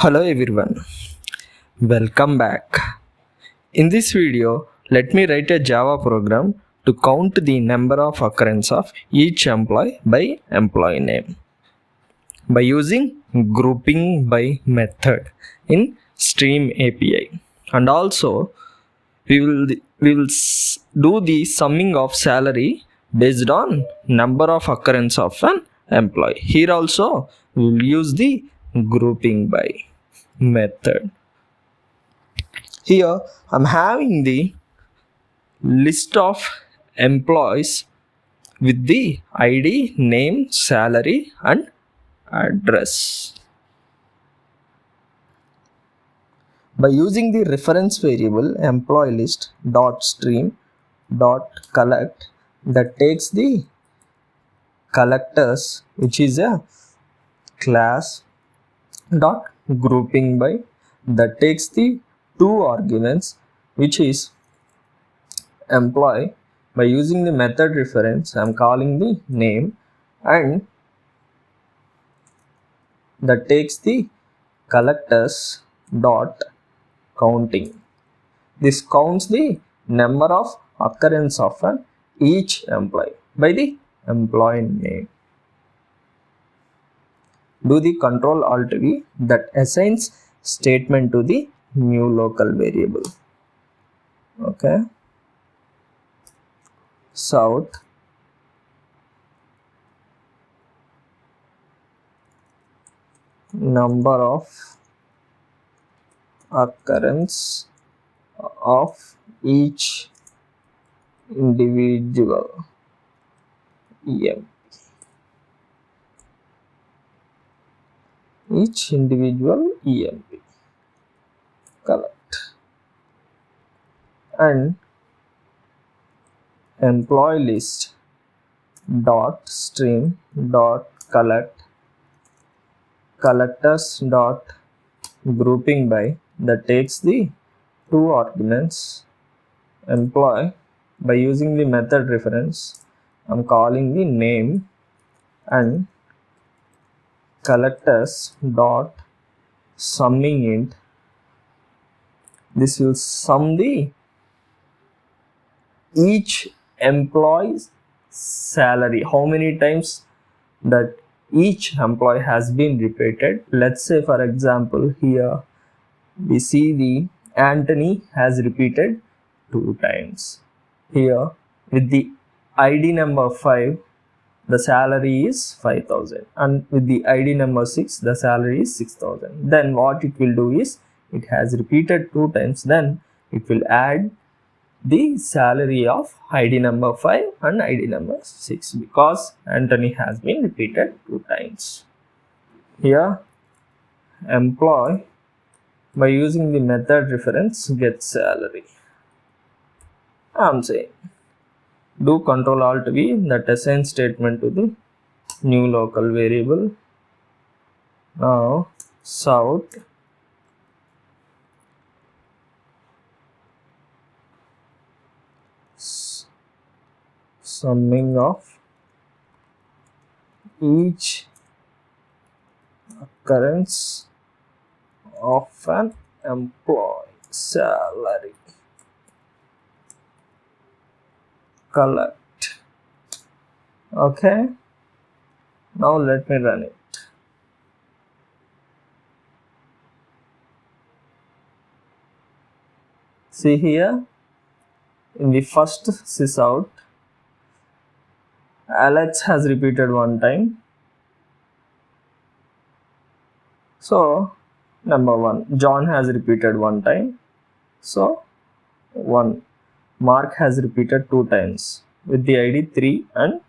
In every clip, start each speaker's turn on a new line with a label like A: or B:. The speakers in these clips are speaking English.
A: Hello everyone, welcome back. In this video, let me write a Java program to count the number of occurrence of each employee by employee name by using grouping by method in Stream API. And also, we will do the summing of salary based on number of occurrence of an employee. Here also, we will use the grouping by method. Here I'm having the list of employees with the ID, name, salary and address. By using the reference variable employee list dot stream dot collect that takes the collectors, which is a class, dot grouping by that takes the two arguments, which is employee. By using the method reference, I am calling the name, and that takes the collectors dot counting. This counts the number of occurrence of each employee by the employee name. Do the Control Alt V that assigns statement to the new local variable. Okay. South number of occurrence of each individual EMP. Each individual EMP. Correct. And employee list dot stream dot collect collectors dot grouping by that takes the two arguments employee. By using the method reference, I'm calling the name, and collectors dot summing int. This will sum the each employee's salary, how many times that each employee has been repeated. Let's say, for example, here we see the Anthony has repeated 2 times. Here with the ID number 5, the salary is 5,000, and with the ID number 6, the salary is 6,000. Then what it will do is, it has repeated 2 times, then it will add the salary of ID number 5 and ID number 6, because Anthony has been repeated 2 times. Here employee, by using the method reference, gets salary. I'm saying do Control Alt V that assigns statement to the new local variable. Now South summing of each occurrence of an employee salary. Collect. Okay, now let me run it. See here, in the first sysout, Alex has repeated 1 time. So number 1, John has repeated 1 time. So 1. Mark has repeated 2 times with the ID 3 and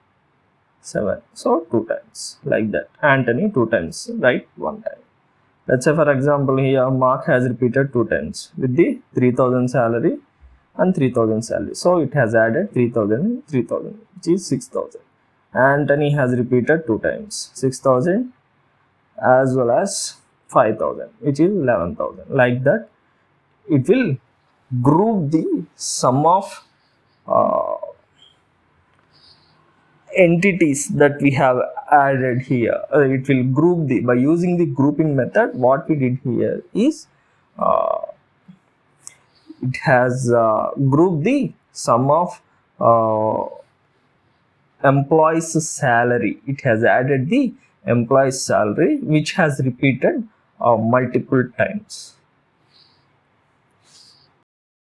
A: 7. So 2 times, like that. Anthony 2 times, right? 1 time. Let's say, for example, here Mark has repeated 2 times with the 3,000 salary and 3,000 salary. So it has added 3,000 and 3,000, which is 6,000. Anthony has repeated 2 times, 6,000 as well as 5,000, which is 11,000. Like that, it will group the sum of entities that we have added here. It will group the, by using the grouping method, what we did here is it has grouped the sum of employees salary. It has added the employees salary which has repeated multiple times.